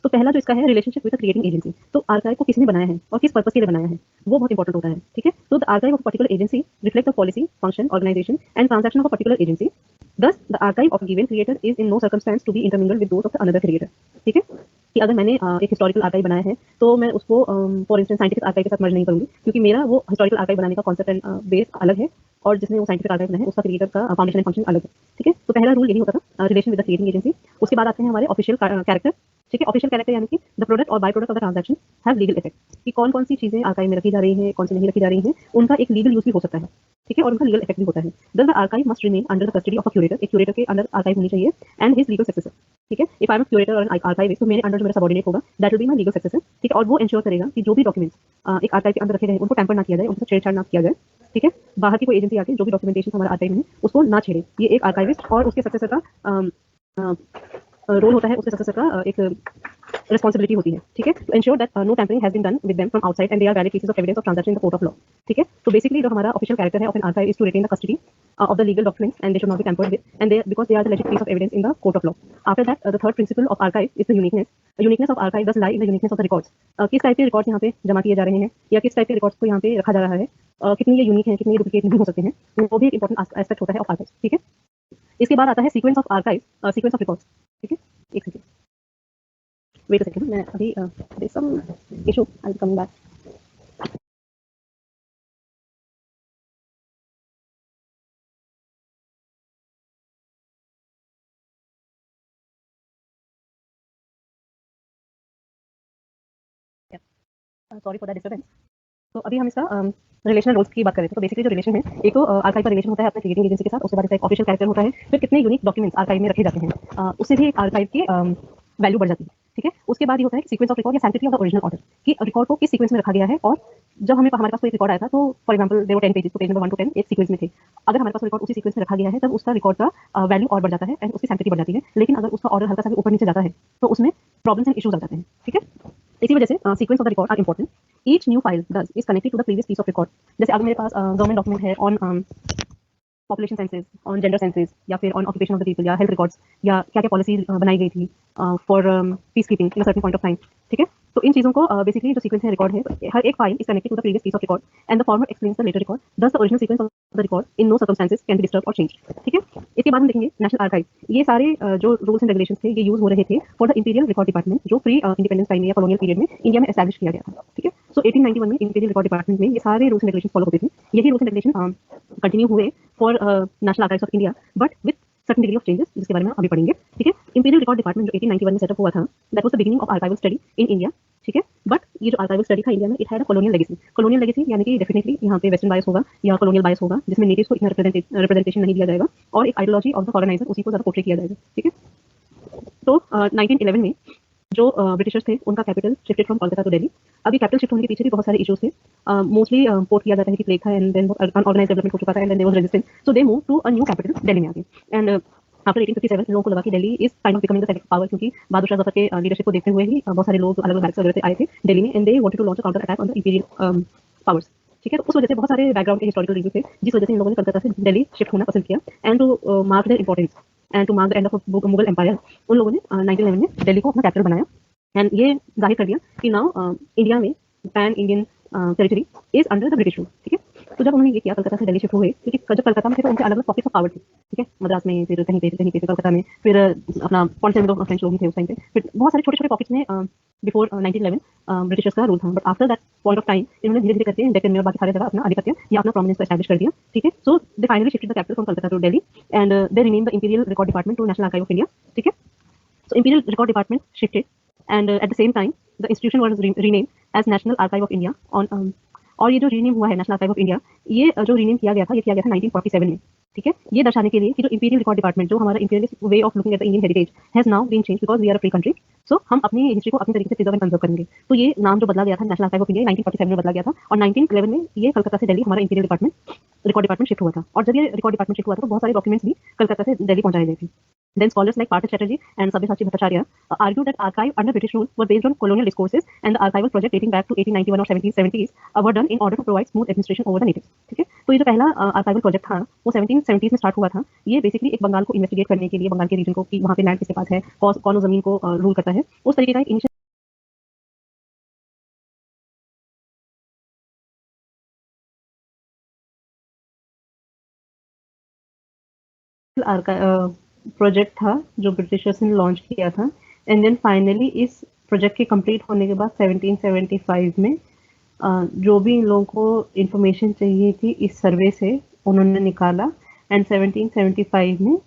तो पहला जो इसका है relationship with the creating agency. तो आर्काइव को किसने बनाया है और किस पर्पस के लिए बनाया है, वो बहुत इंपॉर्टेंट होता है, ठीक है? तो the archive of particular agency reflect the policy, function, organisation and transaction of a particular agency. Thus, the archive of a given creator is in no circumstance to be intermingled with those of the another creator, ठीक है? कि अगर मैंने एक historical archive बनाया है तो मैं उसको फॉर इंस्टेंस साइंटिफिक आर्काइव के साथ मर्ज नहीं करूंगी, क्योंकि मेरा वो हिस्टोरिकल आर्काइव बनाने का कॉन्सेप्ट एंड बेस अलग है और जिसने वो साइंटिफिक आर्काइव बनाया है उसका क्रिएटर का फाउंडेशन एंड फंक्शन अलग है, ठीक है? तो पहला रूल यही होता था relation with the creating agency. उसके बाद आते हैं हमारे ऑफिशियल कैरेक्टर, ठीक है? ऑफिशियल कैरेक्टर यानी कि द प्रोडक्ट और by product of the transaction have legal effect, कि कौन-कौन सी चीजें आर्काइव में रखी जा रही हैं, कौन सी नहीं रखी जा रही हैं, उनका एक लीगल यूज भी हो सकता है, ठीक है? और उनका लीगल इफेक्ट भी होता है। Thus the archive must remain under the custody of a curator, एक क्यूरेटर के अंडर आर्काइव होनी चाहिए, एंड हिज लीगल सक्सेसर। ठीक है। इफ आई एम क्यूरेटर और आर्काइविस्ट तो मेरे अंडर जो मेरा सबऑर्डिनेट होगा that will be my legal successor, ठीक है। और वो इंश्योर करेगा कि जो भी डॉक्यूमेंट्स एक आर्काइव के अंदर रखे गए उनको टैंपर ना किया जाए, उनसे छेड़छाड़ ना किया जाए, ठीक है। बाहर की कोई एजेंसी आके जो भी डॉक्यूमेंटेशन हमारा आर्काइव में है उसको ना छेड़े। ये एक आर्काइविस्ट और उसके सक्सेसर का रोल होता है, उसके सक्सेसर का एक रिस्पॉन्सिबिलिटी होती है, ठीक है। To ensure that no tampering has been done with them from outside and they are valid pieces of evidence of transaction in the court of law, ठीक है। तो बेसिकली जो हमारा ऑफिशियल कैरेक्टर है of an archive is to retain the custody of the legal documents and they should not be tampered with, and they because they are the legit piece of evidence in the court of law. After that, the third principle of archive is the uniqueness. The uniqueness of archive does lie in the uniqueness of the records. किस type के records यहाँ पे जमा किए जा रहे हैं या किस टाइप के रिकॉर्ड्स को यहाँ पे रखा जा रहा है, कितनी ये यूनिक है, कितनी ये डुप्लीकेट नहीं हो सकते हैं, वो भी एक इंपॉर्टेंट एस्पेक्ट होता है ऑफ आर्काइव, ठीक है। इसके बाद आता है sequence of archive, sequence of records, ठीक है। एक सेकंड, वेट अ सेकंड, मैं अभी there some issue, I am coming back. Sorry for the disturbance. तो अभी हम इसका रिलेशनल रोल्स की बात करें तो बेसिकली जो रिलेशन है, एक तो आर्काइव का रिलेशन होता है अपने क्रिएटिंग एजेंसी के साथ, उसके बाद इसका एक ऑफिशियल कैरेक्टर होता है, फिर कितने यूनिक डॉक्यूमेंट्स आर्काइव में रखे जाते हैं, उससे भी एक आर्काइव की वैल्यू बढ़ जाती है, ठीक है। उसके बाद ये होता है कि सीक्वेंस ऑफ रिकॉर्ड या sanctity of the original order, कि रिकॉर्ड को किस सीक्वेंस में रखा गया है। और जब हमारे पास कोई रिकॉर्ड आया था तो for example there were 10 pages, तो पेज नंबर 1 to 10 एक सीक्वेंस में थे। अगर हमारे पास रिकॉर्ड उसी सीक्वेंस में रखा गया है तब उसका रिकॉर्ड का वैल्यू और बढ़ जाता है एंड उसकी सैंक्टिटी बढ़ जाती है। लेकिन अगर उसका ऑर्डर हल्का सा भी ऊपर नीचे जाता है तो उसमें प्रॉब्लम्स एंड इश्यूज आ जाते हैं, ठीक है। इसी वजह से sequence of the record are important. Each new file does is connected to the previous piece of record. जैसे अगर मेरे पास गवर्नमेंट डॉक्यूमेंट है on population census, on gender census या फिर on occupation of the people या health records या क्या क्या पॉलिसी बनाई गई थी for peace keeping in a certain point of time, ठीक है। तो इन चीज़ों को बेसिकली जो सीक्वेंस है रिकॉर्ड है, हर एक file is connected to the previous piece of record and the former explains the latter record, thus the original sequence of the record in no circumstances can be disturb or change, ठीक है। इसके बाद हम देखेंगे national archive. ये सारे जो rules and regulations थे ये यूज हो रहे थे for the imperial record department जो प्री इंडिपेंडेंस टाइम में या कॉलोनियल पीरियड में इंडिया में एस्टैब्लिश किया गया था, ठीक है। सो 1891 में इंपीरियल रिकॉर्ड डिपार्टमेंट में ये सारे रूल्स एंड रेगुलेशंस फॉलो होते थे। यही रूल्स एंड रेगुलेशन कंटिन्यू हुए for national archives of India but with certain degree of changes, जिसके बारे में अभी पढ़ेंगे, ठीक है। इंपीरियल रिकॉर्ड डिपार्टमेंट जो 1891 में सेटअप हुआ था that was the beginning of archival study in India, ठीक है। बट ये जो आर्काइवल स्टडी था इंडिया में it had a colonial legacy. Colonial legacy यानी कि डेफिनेटली यहाँ पे वेस्टर्न बायस होगा या कॉलोनियल बायस होगा जिसमें नेटिव्स को इतना रिप्रेजेंटेशन नहीं दिया जाएगा और एक आइडियोलॉजी ऑफ द कॉलोनाइजर उसी को ज्यादा पोर्ट्रे किया जाएगा, ठीक है। तो 1911 में जो ब्रिटिशर्स थे उनका capital shifted from Kolkata to Delhi. अभी कैपिटल शिफ्ट होने के पीछे भी बहुत सारे इश्यूज थे। मोस्टली पोर्ट किया जाता है कि प्लेग था एंड देन अनऑर्गेनाइज्ड डेवलपमेंट हो चुका था and then there was resistance, so they move to a new capital Delhi में आके। एंड आफ्टर 1857 इन लोगों को लगा कि Delhi is kind of becoming the centre of power, क्योंकि बहादुर शाह जफर के लीडरशिप को देखते हुए ही बहुत सारे लोग अलग अलग बैक्स वगैरह से आए थे दिल्ली में and they wanted to launch a counter attack on the imperial powers, ठीक है। तो उस वजह से बहुत सारे बैकग्राउंड के हिस्टोरिकल रिव्यू थे जिस वजह से इन लोगों ने कलकत्ता से दिल्ली शिफ्ट होना पसंद किया and to mark their importance and to mark the end of Mughal empire उन लोगों ने 1911 में दिल्ली को अपना कैपिटल बनाया एंड ये जाहिर कर दिया कि नाउ इंडिया में pan Indian territory is under the British rule, ठीक है। तो जब उन्होंने ये किया कलकत्ता से दिल्ली शिफ्ट हुए क्योंकि जब कलकत्ता में थे तो उनके अलग अलग पॉकेट्स ऑफ पावर थे, ठीक है। मद्रास में फिर कहीं पे कलकत्ता में फिर अपना पॉन्टिनेंटल में फ्रेंच लोग भी थे उस टाइम पे, फिर बहुत सारे छोटे छोटे पॉकेट्स में बिफोर 1911 ब्रिटिशर्स का रूल था। But after that point of time इन्होंने धीरे धीरे करके डेक्कन में और बाकी सारे जगह अपना आधिपत्य या अपना प्रोमिनेंस को एस्टैब्लिश कर दिया, ठीक है। So they finally shifted the capital from Calcutta to Delhi and they rename the imperial record department to National archive of India, ठीक है। So imperial record department shifted and at the same time the institution was renamed as National Archive of India on और ये जो rename हुआ है national archive of India, ये जो rename किया गया था ये किया गया था 1947 में, ठीक है। ये दर्शाने के लिए कि जो इंपीरियल रिकॉर्ड डिपार्टमेंट जो हमारा imperialist way of looking at the Indian heritage has now been change because we are a free country, so हम अपनी हिस्ट्री को अपनी तरीके से प्रिजर्व एंड कंजर्व करेंगे। तो ये नाम जो बदला गया था नेशनल आर्काइव ऑफ इंडिया 1947 में बदला गया था और 1911 में ये कलकत्ता से दिल्ली हमारा इंपीरियल रिकॉर्ड डिपार्टमेंट शिफ्ट हुआ था। और जब ये रिकॉर्ड डिपार्टमेंट शिफ्ट हुआ था तो बहुत सारे डॉक्यूमेंट्स भी कलकत्ता से दिल्ली पहुंचाए गए थे। Then scholars like Partha Chatterjee and Sabyasachi Bhattacharya argue that archive under British rule were based on colonial discourses and the archival project dating back to 1891 or 1770s were done in order to provide smooth administration over the natives, ठीक है। तो ये जो पहला archival project था वो 1770s में start हुआ था। ये बेसिकली एक बंगाल को इन्वेस्टिगेट करने के लिए बंगाल के रीजन को कि वहाँ पे लैंड किसके पास है, कौन उस जमीन को रूल करता है, उस तरीके का एक इनिशियल प्रोजेक्ट था जो ब्रिटिशर्स ने लॉन्च किया था। एंड देन फाइनली इस प्रोजेक्ट के कंप्लीट होने के बाद 1775 में जो भी इन लोगों को इन्फॉर्मेशन चाहिए थी इस सर्वे से उन्होंने निकाला एंड 1775 में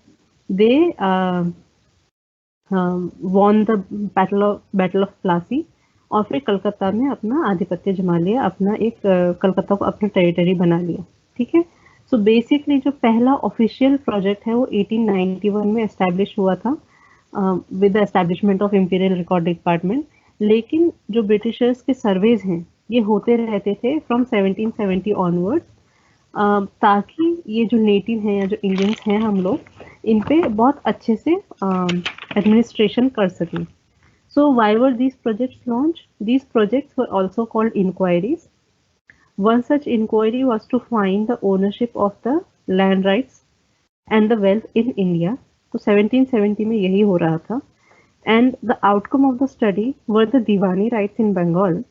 they won the battle of Plassey और फिर कलकत्ता में अपना आधिपत्य जमा लिया, अपना एक कलकत्ता को अपना टेरिटरी बना लिया, ठीक है। सो बेसिकली जो पहला ऑफिशियल प्रोजेक्ट है वो 1891 में एस्टैब्लिश हुआ था with the establishment of imperial record department. लेकिन जो ब्रिटिशर्स के सर्वेज हैं ये होते रहते थे फ्रॉम 1770 ऑनवर्ड्स, ताकि ये जो नेटिव हैं या जो इंडियंस हैं हम लोग इन पे बहुत अच्छे से एडमिनिस्ट्रेशन कर सकें। So why were these projects launched? These projects were also called inquiries. One such inquiry was to find the ownership of the land rights and the wealth in India. तो 1770 में यही हो रहा था। And the outcome of the study were the Diwani rights in Bengal,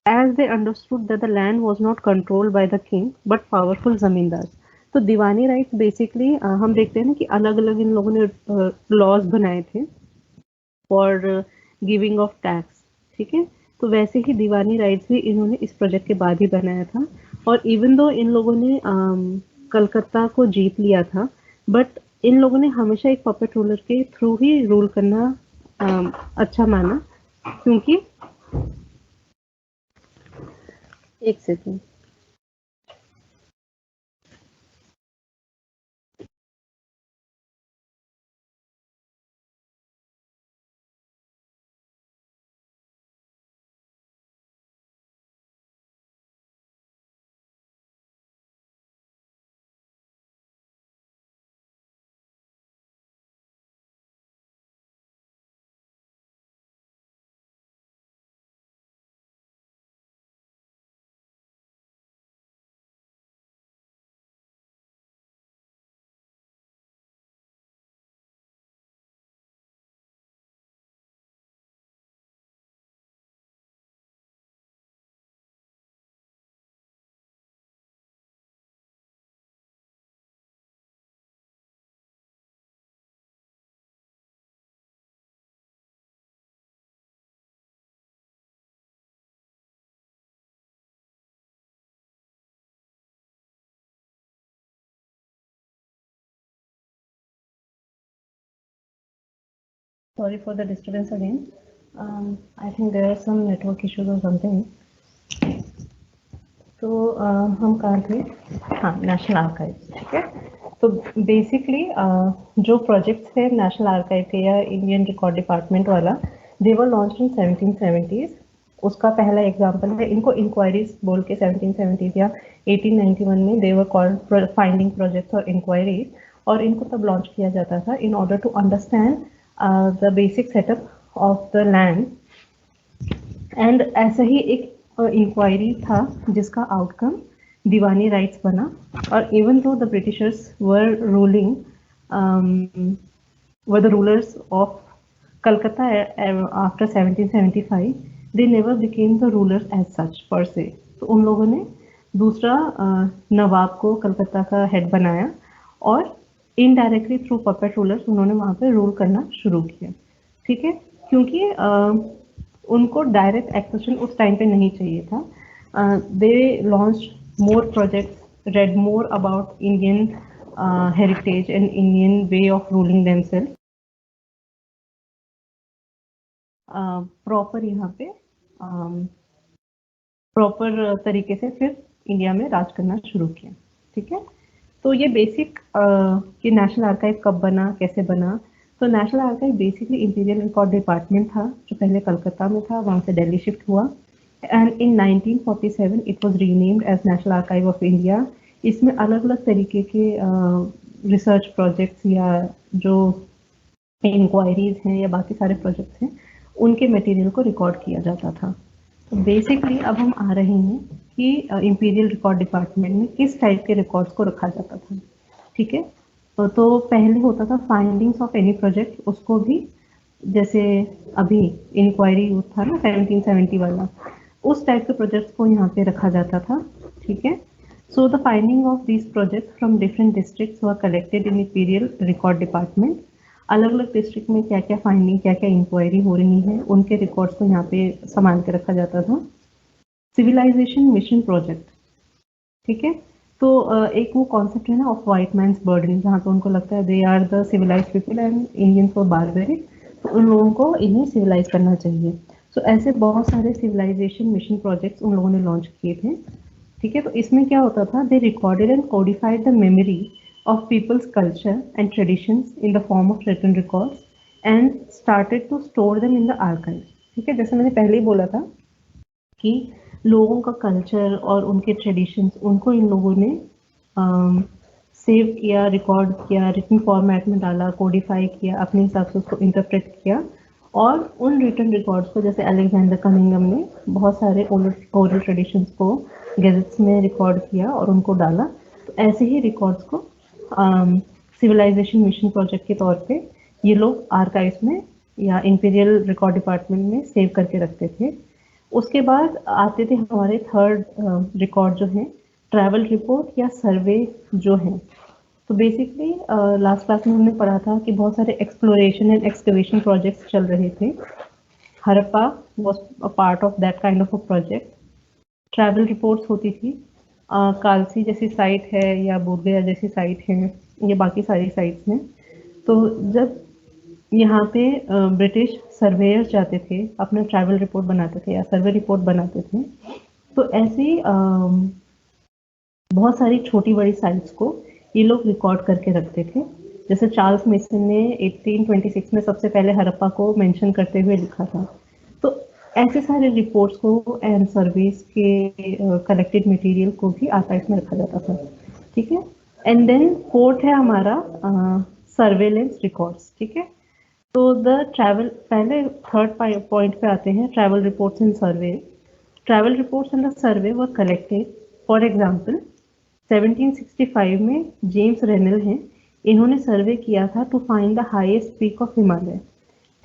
as they understood that the land was not controlled by the king but powerful zamindars. तो दीवानी rights basically हम देखते हैं ना कि अलग अलग इन लोगों ने लॉज बनाए थे फॉर गिविंग ऑफ टैक्स, ठीक है। तो वैसे ही दीवानी राइट्स भी इन्होंने इस प्रोजेक्ट के बाद ही बनाया था। और इवन दो इन लोगों ने कलकत्ता को जीत लिया था, बट इन लोगों ने हमेशा एक पपेट रूलर के थ्रू ही रूल करना अच्छा माना, क्योंकि एक second, sorry for the disturbance again. I think there are some network issues or something. तो हम कहाँ थे? हाँ, नेशनल आर्काइव, ठीक है। तो बेसिकली जो प्रोजेक्ट्स थे नेशनल आर्काइव के या इंडियन रिकॉर्ड डिपार्टमेंट वाला, दे वर लॉन्च्ड इन 1770s। उसका पहला एग्जांपल है, इनको इंक्वायरीज बोल के 1770 या 1891 में they were called finding projects और इंक्वायरीज, और इनको तब लॉन्च किया जाता था in order to understand the basic setup of the land. And ऐसा ही एक इंक्वायरी था जिसका आउटकम दीवानी राइट्स बना। और even though the Britishers were ruling were the rulers of Calcutta after 1775, they never became the rulers as such per se. तो उन लोगों ने दूसरा नवाब को कलकत्ता का हेड बनाया और इनडायरेक्टली थ्रू पपेट रूलर्स उन्होंने वहाँ पे रूल करना शुरू किया, ठीक है। क्योंकि उनको डायरेक्ट एक्सेशन उस टाइम पे नहीं चाहिए था। They launch more projects, read more about Indian heritage and Indian way of ruling themself. Proper यहाँ पे प्रॉपर तरीके से फिर इंडिया में राज करना शुरू किया, ठीक है। तो ये बेसिक कि नेशनल आर्काइव कब बना, कैसे बना। तो national archive basically imperial record department था जो पहले कलकत्ता में था, वहाँ से दिल्ली शिफ्ट हुआ। And in 1947 it was renamed as national archive of India. इसमें अलग अलग तरीके के रिसर्च प्रोजेक्ट्स या जो इंक्वायरीज हैं या बाकी सारे प्रोजेक्ट्स हैं उनके मटेरियल को रिकॉर्ड किया जाता था। तो बेसिकली अब हम आ रहे हैं कि इंपीरियल रिकॉर्ड डिपार्टमेंट में किस टाइप के रिकॉर्ड्स को रखा जाता था, ठीक है। तो पहले होता था फाइंडिंग्स ऑफ एनी प्रोजेक्ट, उसको भी जैसे अभी इंक्वायरी था ना 1770 वाला, उस टाइप के प्रोजेक्ट्स को यहाँ पे रखा जाता था, ठीक है। So the finding of these projects from different districts were collected in imperial record department. अलग अलग डिस्ट्रिक्ट में क्या क्या फाइंडिंग, क्या क्या इंक्वायरी हो रही है, उनके रिकॉर्ड्स को यहाँ पे संभाल के रखा जाता था। सिविलाइजेशन मिशन प्रोजेक्ट, ठीक है। तो एक वो कॉन्सेप्ट है ना ऑफ वाइट मैन्स बर्डन, जहाँ पे उनको लगता है they are the civilize people and Indians for barbaric, तो उन लोगों को इन्हें सिविलाइज करना चाहिए। तो ऐसे बहुत सारे सिविलाइजेशन मिशन प्रोजेक्ट्स उन लोगों ने लॉन्च किए थे, ठीक है। तो इसमें क्या होता था, they recorded and codified the memory of people's culture and traditions in the form of written records. And started to store them in the archive. ठीक है, जैसे मैंने पहले ही बोला था कि लोगों का कल्चर और उनके ट्रेडिशंस उनको इन लोगों ने सेव किया, रिकॉर्ड किया, रिटन फॉर्मेट में डाला, कोडिफाई किया, अपने हिसाब से उसको इंटरप्रेट किया और उन रिटन रिकॉर्ड्स को जैसे अलेक्जेंडर कनिंघम ने बहुत सारे ओरल ट्रेडिशंस को गैजेट्स में रिकॉर्ड किया और उनको डाला। तो ऐसे ही रिकॉर्ड्स को सिविलाइजेशन मिशन प्रोजेक्ट के तौर पे ये लोग आर्काइव्स में या इंपीरियल रिकॉर्ड डिपार्टमेंट में सेव करके रखते थे। उसके बाद आते थे हमारे थर्ड रिकॉर्ड जो है ट्रैवल रिपोर्ट या सर्वे जो है। तो बेसिकली लास्ट क्लास में हमने पढ़ा था कि बहुत सारे एक्सप्लोरेशन एंड एक्सकवेशन प्रोजेक्ट्स चल रहे थे। Harappa was a part of that kind of a project. Travel reports होती थी, कालसी जैसी साइट है या बोधगया जैसी साइट है, ये बाकी सारी साइट्स हैं। तो जब यहाँ पे ब्रिटिश सर्वेयर्स जाते थे, अपना ट्रैवल रिपोर्ट बनाते थे या सर्वे रिपोर्ट बनाते थे, तो ऐसी बहुत सारी छोटी बड़ी साइट्स को ये लोग रिकॉर्ड करके रखते थे। जैसे चार्ल्स मेसन ने 1826 में सबसे पहले हड़प्पा को मेंशन करते हुए लिखा था। तो ऐसे सारे रिपोर्ट्स को एंड सर्वेस के कलेक्टेड मटेरियल को भी आर्काइव्स में रखा जाता था। ठीक है, एंड देन फोर्थ है हमारा सर्वेलेंस रिकॉर्ड्स। ठीक है, तो द ट्रैवल, पहले थर्ड पॉइंट पे आते हैं travel reports and survey. Travel reports and the survey were collected. For example 1765 में जेम्स रेनल हैं, इन्होंने सर्वे किया था to find the highest peak of Himalaya.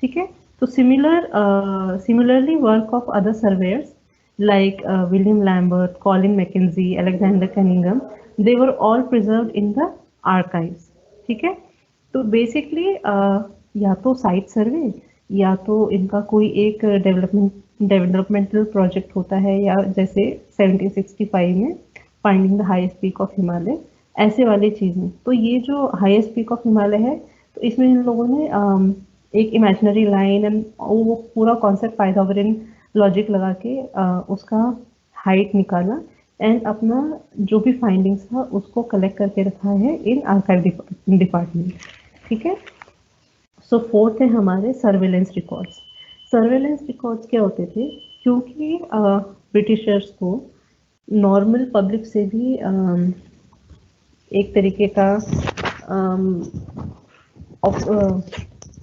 ठीक है, तो similarly work of other surveyors like William Lambert, Colin Mackenzie, Alexander Cunningham, they were all preserved in the archives. ठीक है, तो बेसिकली या तो साइट सर्वे या तो इनका कोई एक डेवलपमेंटल प्रोजेक्ट होता है, या जैसे 1765 में finding the highest peak of Himalaya, ऐसे वाली चीज़ें। तो ये जो हाईएस्ट पीक ऑफ हिमालय है, तो इसमें इन लोगों ने एक इमेजिनरी लाइन एंड वो पूरा कॉन्सेप्ट पाइथागोरियन लॉजिक लगा के उसका हाइट निकाला एंड अपना जो भी फाइंडिंग्स था उसको कलेक्ट करके रखा है इन आर्काइव डिपार्टमेंट। ठीक है, सो फोर्थ है हमारे सर्वेलेंस रिकॉर्ड्स। सर्वेलेंस रिकॉर्ड्स क्या होते थे, क्योंकि ब्रिटिशर्स को नॉर्मल पब्लिक से भी एक तरीके का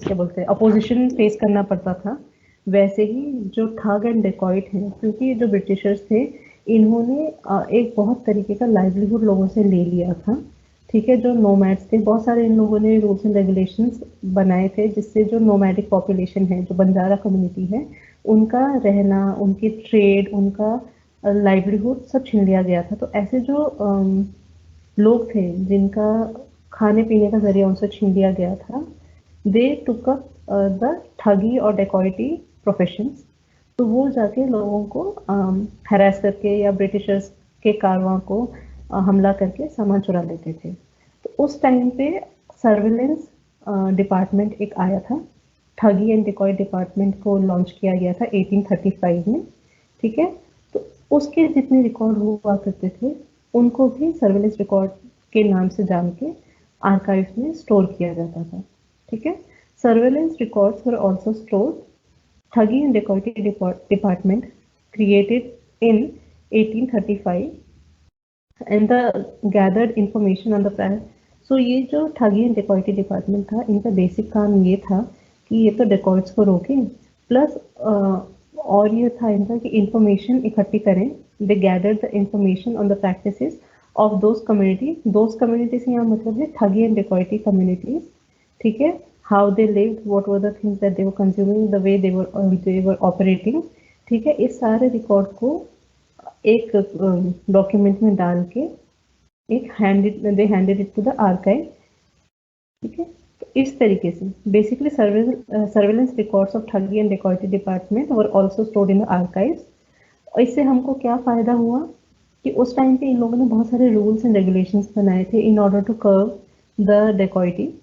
क्या बोलते हैं अपोजिशन फेस करना पड़ता था, वैसे ही जो ठग एंड डेकॉइट हैं, क्योंकि जो ब्रिटिशर्स थे इन्होंने एक बहुत तरीके का लाइवलीहुड लोगों से ले लिया था। ठीक है, जो नोमैड्स थे, बहुत सारे इन लोगों ने रूल्स एंड रेगुलेशंस बनाए थे जिससे जो नोमैडिक पॉपुलेशन है, जो बंजारा कम्युनिटी है, उनका रहना, उनकी ट्रेड, उनका लाइवलीहुड सब छीन लिया गया था। तो ऐसे जो लोग थे जिनका खाने पीने का जरिया उनसे छीन लिया गया था, दे टुक अप द ठगी और डेकॉइटी प्रोफेशंस। तो वो जाके लोगों को हरास करके या ब्रिटिशर्स के कारवां को हमला करके सामान चुरा लेते थे। तो उस टाइम पे सर्विलेंस डिपार्टमेंट एक आया था, ठगी एंड डेकॉइट डिपार्टमेंट को लॉन्च किया गया था 1835 में। ठीक है, तो उसके जितने रिकॉर्ड हुआ करते थे उनको भी सर्विलेंस रिकॉर्ड के नाम से जान के आर्काइव्स में स्टोर किया जाता था। ठीक है, surveillance records were also stored. Thuggee and dacoity department created in 1835 and the gathered information on the price. So ये जो ठगी एंड डेकॉइटी डिपार्टमेंट था, इनका बेसिक काम ये था कि ये तो डेकॉइट्स को रोकें, प्लस और ये था इनका कि इंफॉर्मेशन इकट्ठी करें। They gathered the information on the practices of those communities यहाँ मतलब है ठगी एंड डेकॉइटी कम्युनिटीज। ठीक है, how they lived, what were the things that they were consuming, the way they were operating। ठीक है, इस सारे रिकॉर्ड को एक डॉक्यूमेंट में डाल के एक they handed it to the archive. ठीक है, तो इस तरीके से basically surveillance records of Thuggee and dacoity department were also stored in the archives. और इससे हमको क्या फायदा हुआ कि उस टाइम पे इन लोगों ने बहुत सारे रूल्स एंड रेगुलेशंस बनाए थे in order to curb the dacoity.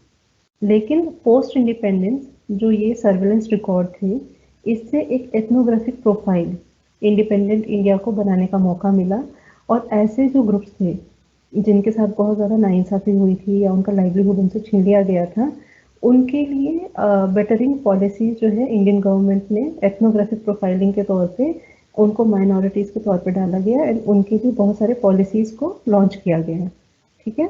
लेकिन पोस्ट इंडिपेंडेंस जो ये सर्वेलेंस रिकॉर्ड थे, इससे एक एथनोग्राफिक प्रोफाइल इंडिपेंडेंट इंडिया को बनाने का मौका मिला। और ऐसे जो ग्रुप्स थे जिनके साथ बहुत ज़्यादा नाइंसाफ़ी हुई थी या उनका लाइवलीहुड उनसे छीन लिया गया था, उनके लिए बेटरिंग पॉलिसी जो है इंडियन गवर्नमेंट ने एथनोग्राफिक प्रोफाइलिंग के तौर पे उनको माइनॉरिटीज के तौर पे डाला गया एंड उनके लिए बहुत सारे पॉलिसीज को लॉन्च किया गया है, ठीक है।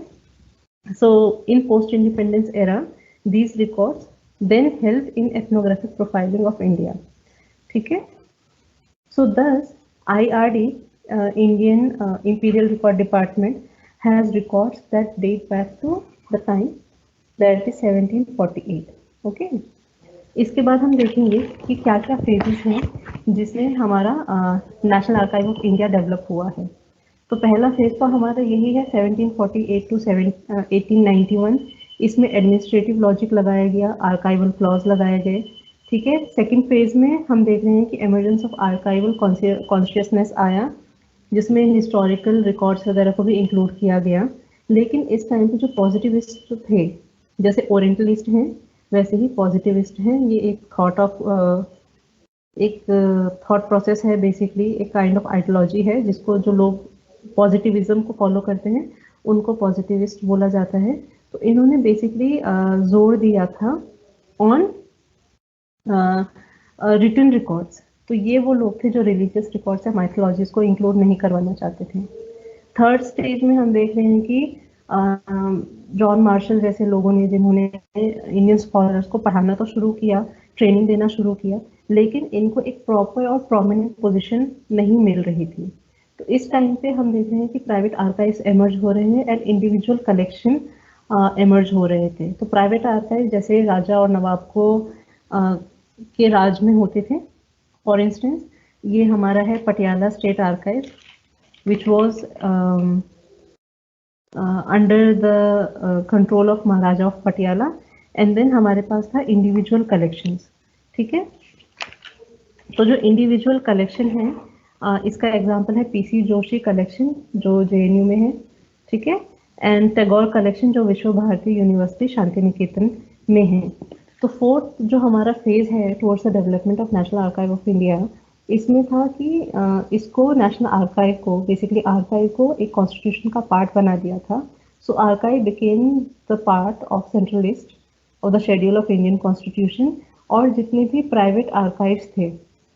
So in post-independence era, these records then help in ethnographic profiling of India. ठीक है? So thus IRD, Indian Imperial Record Department, has records that date back to the time that is 1748. Okay? इसके बाद हम देखेंगे कि क्या क्या phases हैं जिसमें हमारा national archive of India develop हुआ है। तो पहला फेज तो हमारा यही है 1748 टू 1891। इसमें एडमिनिस्ट्रेटिव लॉजिक लगाया गया, आर्काइवल क्लॉज लगाए गए, ठीक है। सेकंड फेज में हम देख रहे हैं कि एमर्जेंस ऑफ आर्काइवल कॉन्शियसनेस आया, जिसमें हिस्टोरिकल रिकॉर्ड्स वगैरह को भी इंक्लूड किया गया। लेकिन इस टाइम पे जो पॉजिटिविस्ट थे, जैसे ओरिएंटलिस्ट हैं वैसे ही पॉजिटिविस्ट हैं, ये एक थॉट प्रोसेस है, बेसिकली एक काइंड ऑफ आइडियोलॉजी है जिसको जो लोग पॉजिटिविज्म को फॉलो करते हैं उनको पॉजिटिविस्ट बोला जाता है। तो इन्होंने बेसिकली जोर दिया था ऑन रिटन रिकॉर्ड्स। तो ये वो लोग थे जो रिलीजियस रिकॉर्ड्स या माइथोलॉजीज को इंक्लूड नहीं करवाना चाहते थे। थर्ड स्टेज में हम देख रहे हैं कि जॉन मार्शल जैसे लोगों ने, जिन्होंने इंडियन स्कॉलर्स को पढ़ाना तो शुरू किया, ट्रेनिंग देना शुरू किया, लेकिन इनको एक प्रॉपर और प्रोमिनेंट पोजीशन नहीं मिल रही थी। तो इस टाइम पे हम देख रहे हैं कि प्राइवेट आर्काइव्स एमर्ज हो रहे हैं एंड इंडिविजुअल कलेक्शन एमर्ज हो रहे थे। तो प्राइवेट आर्काइव जैसे राजा और नवाब को के राज में होते थे। फॉर इंस्टेंस ये हमारा है Patiala state archive which was under the control of Maharaja of Patiala, and then हमारे पास था इंडिविजुअल कलेक्शंस, ठीक है। तो जो इंडिविजुअल कलेक्शन है, इसका एग्जांपल है पीसी जोशी कलेक्शन जो जेएनयू में है, ठीक है, एंड टैगोर कलेक्शन जो विश्व भारती यूनिवर्सिटी शांति निकेतन में है। तो फोर्थ जो हमारा फेज है towards the development of National archive of India, इसमें था कि इसको नेशनल आर्काइव को, बेसिकली आर्काइव को एक कॉन्स्टिट्यूशन का पार्ट बना दिया था। So archive became the part of central list of the schedule of Indian Constitution, और जितने भी प्राइवेट आर्काइव्स थे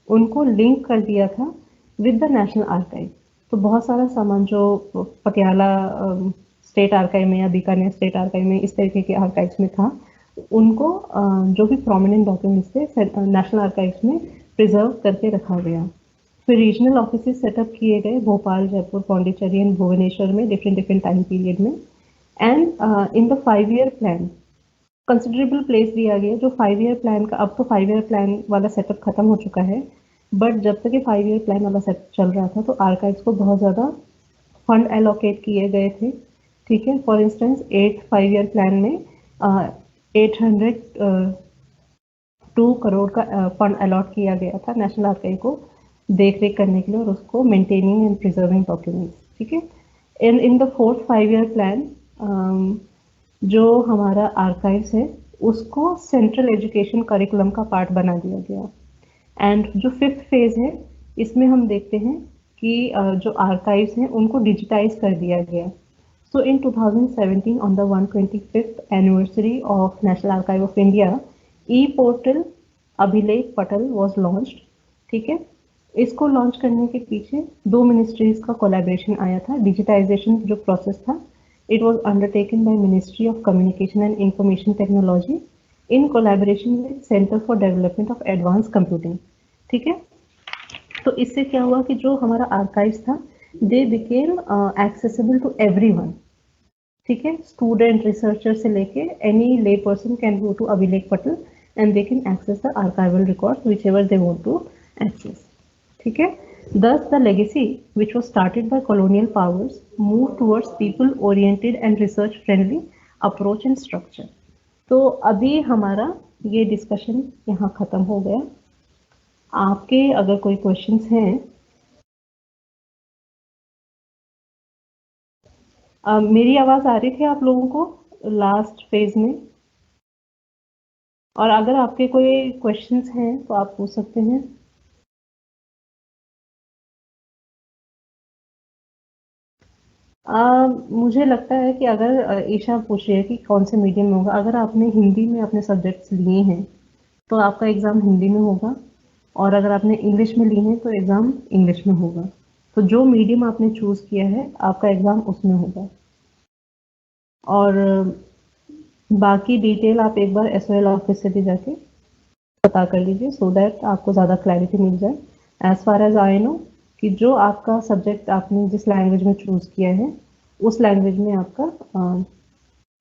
उनको लिंक कर दिया था विद द नेशनल आर्काइव। तो बहुत सारा सामान जो पटियाला स्टेट आर्काइव में या बीकानेर स्टेट आर्काइव में इस तरीके के आर्काइव्स में था, उनको जो भी प्रोमिनेंट डॉक्यूमेंट्स थे नेशनल आर्काइव्स में प्रिजर्व करके रखा गया। फिर रीजनल ऑफिसेस सेटअप किए गए भोपाल, जयपुर, पौंडीचेरी एंड भुवनेश्वर में डिफरेंट टाइम पीरियड में। And in the 5 year plan considerable place दिया गया। जो 5 ईयर प्लान का, अब तो 5 ईयर प्लान वाला सेटअप खत्म हो चुका है, बट जब तक ये 5 ईयर प्लान वाला सेटअप चल रहा था तो आर्काइव्स को बहुत ज़्यादा फंड एलोकेट किए गए थे, ठीक है। फॉर इंस्टेंस 5 ईयर प्लान में 802 करोड़ का फंड अलॉट किया गया था नेशनल आर्काइव को देख रेख करने के लिए और उसको मेंटेनिंग एंड प्रिजर्विंग डॉक्यूमेंट्स, ठीक है। In the fourth 5 year plan जो हमारा आर्काइव्स है उसको सेंट्रल एजुकेशन करिकुलम का पार्ट बना दिया गया। एंड जो फिफ्थ फेज है इसमें हम देखते हैं कि जो आर्काइव्स हैं उनको डिजिटाइज कर दिया गया। So in 2017, on the 125th anniversary of National Archive of India, e-portal अभिलेख पटल was launched, ठीक है। इसको लॉन्च करने के पीछे दो मिनिस्ट्रीज का कोलैबोरेशन आया था। डिजिटाइजेशन जो प्रोसेस था, it was undertaken by ministry of communication and information technology in collaboration with centre for development of advance computing, ठीक है। तो इससे क्या हुआ कि जो हमारा आर्काइव्स था, they became accessible to everyone, ठीक है। स्टूडेंट, रिसर्चर से लेके एनी ले person can go to Abhilekh Patal and they can access the archival record whichever they want to access, ठीक है। Thus the legacy which was started by colonial powers moved towards people oriented and research friendly approach and structure। तो अभी हमारा ये discussion यहाँ खत्म हो गया। आपके अगर कोई क्वेश्चंस हैं, मेरी आवाज आ रही थी आप लोगों को लास्ट फेज में? और अगर आपके कोई क्वेश्चंस हैं तो आप पूछ सकते हैं। मुझे लगता है कि अगर ईशा पूछ रही है कि कौन से मीडियम में होगा, अगर आपने हिंदी में अपने सब्जेक्ट्स लिए हैं तो आपका एग्ज़ाम हिंदी में होगा, और अगर आपने इंग्लिश में लिए हैं तो एग्ज़ाम इंग्लिश में होगा। तो जो मीडियम आपने चूज़ किया है आपका एग्ज़ाम उसमें होगा। और बाकी डिटेल आप एक बार एसओएल ऑफिस से भी जाके पता कर लीजिए, सो दैट आपको ज़्यादा क्लैरिटी मिल जाए। As far as I know कि जो आपका सब्जेक्ट आपने जिस लैंग्वेज में चूज़ किया है उस लैंग्वेज में आपका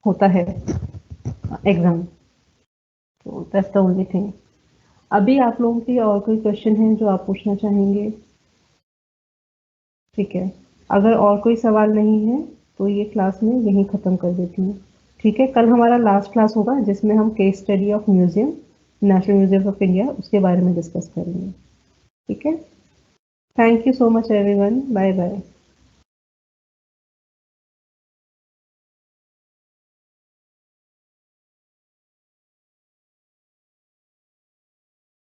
होता है एग्ज़ाम। तो दैट्स द ओनली थिंग। अभी आप लोगों की और कोई क्वेश्चन है जो आप पूछना चाहेंगे? ठीक है, अगर और कोई सवाल नहीं है तो ये क्लास मैं यहीं ख़त्म कर देती हूँ। ठीक है, कल हमारा लास्ट क्लास होगा जिसमें हम case study of museum, national museum of India, उसके बारे में डिस्कस करेंगे। ठीक है, thank you so much everyone, bye bye.